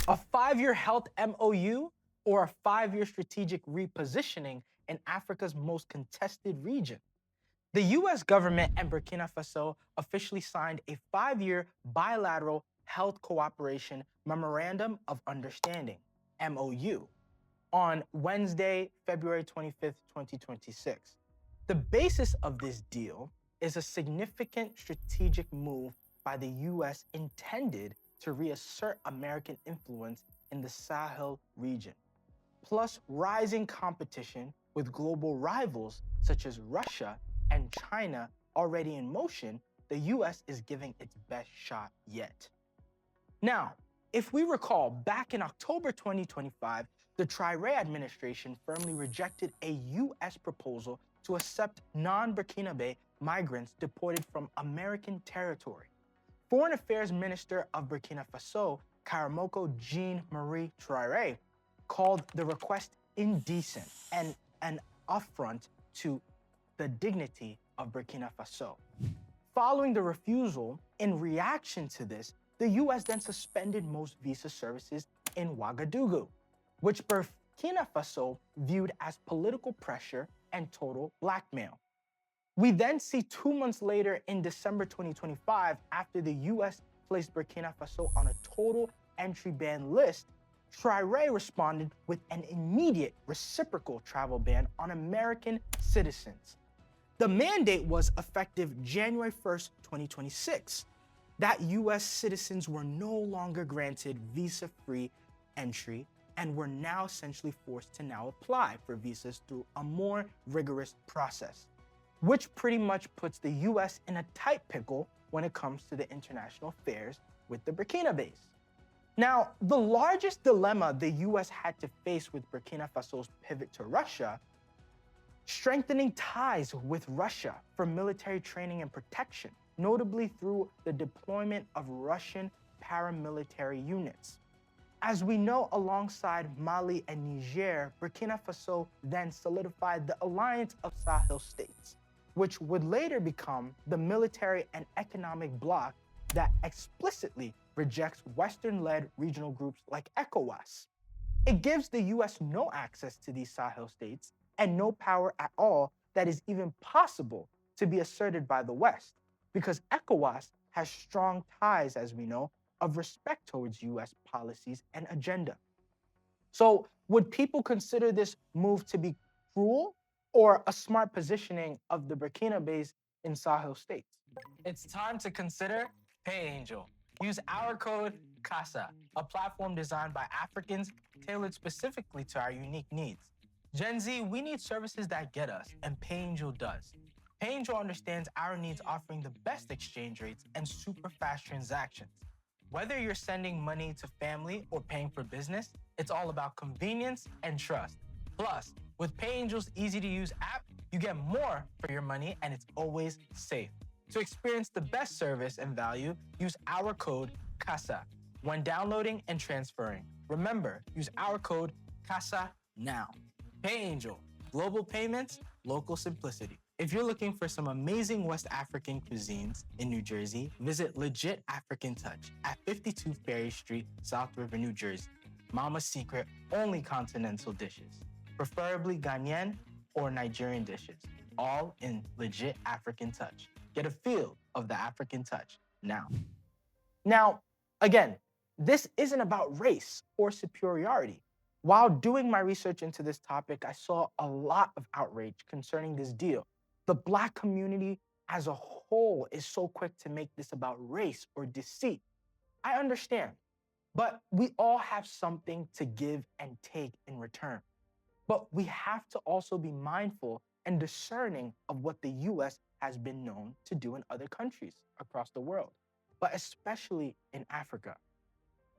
A 5-year health MOU or a 5-year strategic repositioning in Africa's most contested region? The US government and Burkina Faso officially signed a 5-year bilateral health cooperation memorandum of understanding, MOU, on Wednesday, February 25th, 2026. The basis of this deal is a significant strategic move by the US intended to reassert American influence in the Sahel region, plus rising competition with global rivals such as Russia and China already in motion. The US is giving its best shot yet. Now, if we recall, back in October 2025, the Traoré administration firmly rejected a US proposal to accept non-Burkinabe migrants deported from American territory. Foreign Affairs Minister of Burkina Faso, Karamoko Jean-Marie Traoré, called the request indecent and an affront to the dignity of Burkina Faso. Following the refusal, in reaction to this, the US then suspended most visa services in Ouagadougou, which Burkina Faso viewed as political pressure and total blackmail. We then see 2 months later in December 2025, after the US placed Burkina Faso on a total entry ban list, Traoré responded with an immediate reciprocal travel ban on American citizens. The mandate was effective January 1st, 2026, that US citizens were no longer granted visa-free entry and were now essentially forced to now apply for visas through a more rigorous process, which pretty much puts the US in a tight pickle when it comes to the international affairs with the Burkinabes. Now, the largest dilemma the US had to face with Burkina Faso's pivot to Russia, strengthening ties with Russia for military training and protection, notably through the deployment of Russian paramilitary units. As we know, alongside Mali and Niger, Burkina Faso then solidified the Alliance of Sahel States, which would later become the military and economic bloc that explicitly rejects Western-led regional groups like ECOWAS. It gives the US no access to these Sahel states and no power at all that is even possible to be asserted by the West, because ECOWAS has strong ties, as we know, of respect towards US policies and agenda. So would people consider this move to be cruel or a smart positioning of the Burkinabes in Sahel states? It's time to consider PayAngel. Use our code CASA, a platform designed by Africans tailored specifically to our unique needs. Gen Z, we need services that get us, and PayAngel does. PayAngel understands our needs, offering the best exchange rates and super fast transactions. Whether you're sending money to family or paying for business, it's all about convenience and trust. Plus, with PayAngel's easy-to-use app, you get more for your money and it's always safe. To experience the best service and value, use our code CASA when downloading and transferring. Remember, use our code CASA now. PayAngel, global payments, local simplicity. If you're looking for some amazing West African cuisines in New Jersey, visit Legit African Touch at 52 Ferry Street, South River, New Jersey. Mama's Secret, only continental dishes, preferably Ghanaian or Nigerian dishes, all in Legit African Touch. Get a feel of the African touch now. Now, again, this isn't about race or superiority. While doing my research into this topic, I saw a lot of outrage concerning this deal. The Black community as a whole is so quick to make this about race or deceit. I understand, but we all have something to give and take in return. But we have to also be mindful and discerning of what the US has been known to do in other countries across the world, but especially in Africa.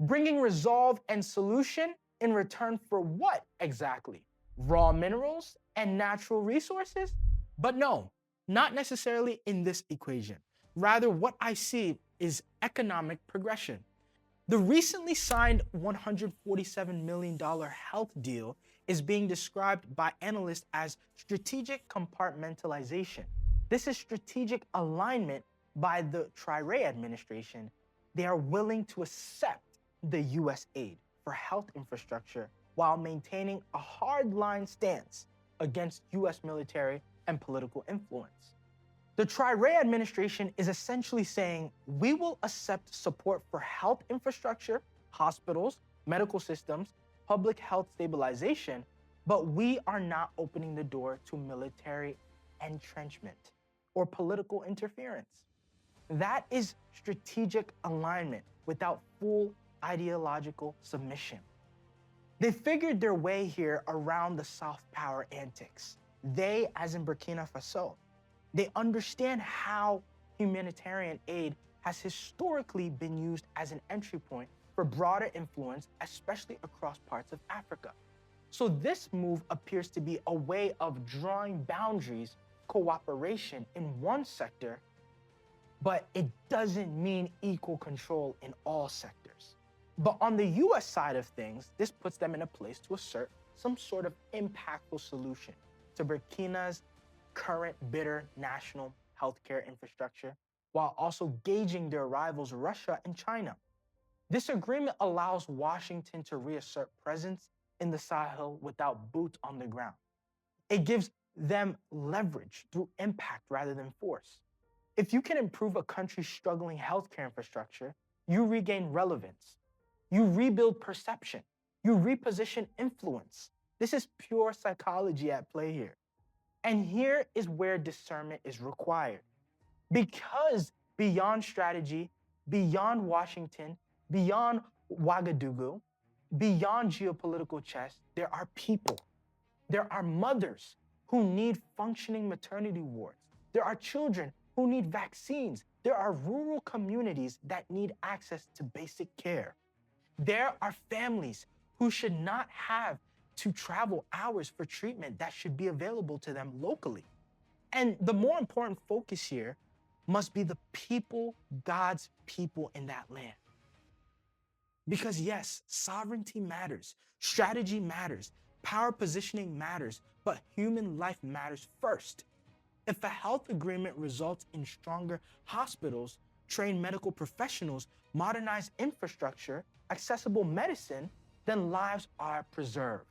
Bringing resolve and solution in return for what exactly? Raw minerals and natural resources? But no, not necessarily in this equation. Rather, what I see is economic progression. The recently signed $147 million health deal is being described by analysts as strategic compartmentalization. This is strategic alignment by the Traoré administration. They are willing to accept the US aid for health infrastructure while maintaining a hardline stance against US military and political influence. The Traoré administration is essentially saying, we will accept support for health infrastructure, hospitals, medical systems, public health stabilization, but we are not opening the door to military entrenchment or political interference. That is strategic alignment without full ideological submission. They figured their way here around the soft power antics. They, as in Burkina Faso, they understand how humanitarian aid has historically been used as an entry point for broader influence, especially across parts of Africa. So this move appears to be a way of drawing boundaries, cooperation in one sector, but it doesn't mean equal control in all sectors. But on the US side of things, this puts them in a place to assert some sort of impactful solution to Burkina's current bitter national healthcare infrastructure, while also gauging their rivals Russia and China. This agreement allows Washington to reassert presence in the Sahel without boots on the ground. It gives them leverage through impact rather than force. If you can improve a country's struggling healthcare infrastructure, you regain relevance. You rebuild perception. You reposition influence. This is pure psychology at play here. And here is where discernment is required. Because beyond strategy, beyond Washington, beyond Ouagadougou, beyond geopolitical chess, there are people. There are mothers who need functioning maternity wards. There are children who need vaccines. There are rural communities that need access to basic care. There are families who should not have to travel hours for treatment that should be available to them locally. And the more important focus here must be the people, God's people in that land. Because yes, sovereignty matters, strategy matters, power positioning matters, but human life matters first. If a health agreement results in stronger hospitals, trained medical professionals, modernized infrastructure, accessible medicine, then lives are preserved.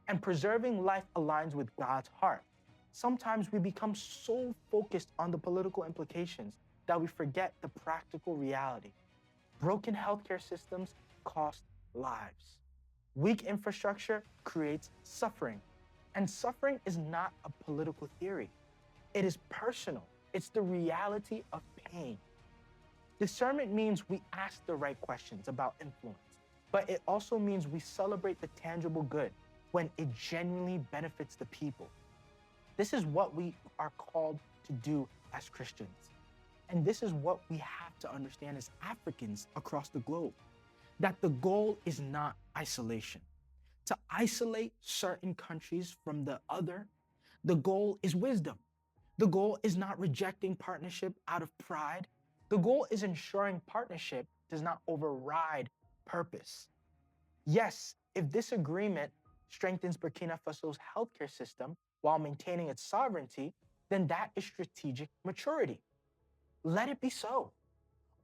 And preserving life aligns with God's heart. Sometimes we become so focused on the political implications that we forget the practical reality. Broken healthcare systems cost lives. Weak infrastructure creates suffering. And suffering is not a political theory. It is personal. It's the reality of pain. Discernment means we ask the right questions about influence, but it also means we celebrate the tangible good when it genuinely benefits the people. This is what we are called to do as Christians. And this is what we have to understand as Africans across the globe, that the goal is not isolation. To isolate certain countries from the other, the goal is wisdom. The goal is not rejecting partnership out of pride. The goal is ensuring partnership does not override purpose. Yes, if this agreement strengthens Burkina Faso's healthcare system while maintaining its sovereignty, then that is strategic maturity. Let it be so.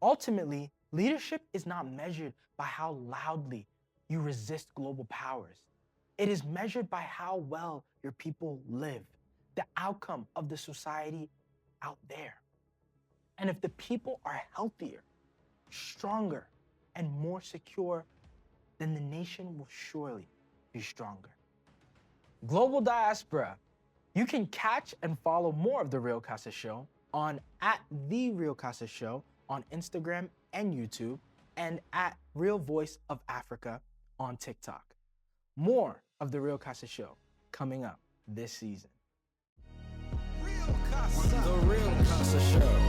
Ultimately, leadership is not measured by how loudly you resist global powers. It is measured by how well your people live, the outcome of the society out there. And if the people are healthier, stronger, and more secure, then the nation will surely be stronger. Global Diaspora. You can catch and follow more of The Real Casa Show on @The Real Casa Show on Instagram and YouTube, and @Real Voice of Africa on TikTok. More of The Real Casa Show coming up this season. The Real Casa Show.